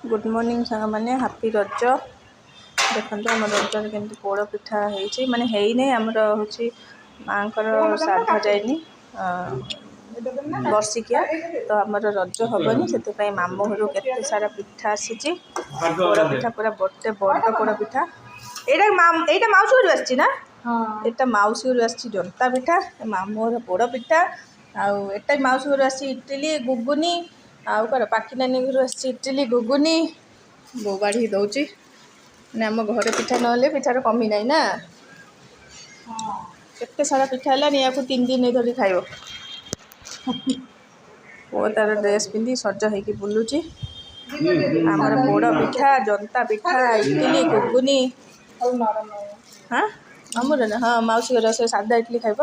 good morning सांग मैंने happy रज देखो आम रज केमती पोड़ पिठा होती माने नहीं आमर हूँ माँ श्राद्ध जाइनी वर्षिकिया तो आमर रज हेनी से मामू घर के सारा पिठा आसी पोड़ पिठा पूरा गोटे बड़ पोड़ पिठा यहाँ मौसी घर आसी ना यहाँ मौसी घर आसी जंता पिठा मामू घर पोड़ पिठा आटा मौसी घर आसी इटिली गुगुनी आउ कौन पाखी नानी घर आसी इटिली गुगुनी बो बाढ़ी दौची मैंने आम घर पिठा ना पिठार कमी ना ना केते सारा पिठा है या 3 दिन धरी खाइब वो तार ड्रेस पिंधि सज होगी बुलूची आमर पोड़ पिठा जंता पिठा इडली गुगुनी हाँ आमर ना हाँ मौसी घर से सादा इडली खाइब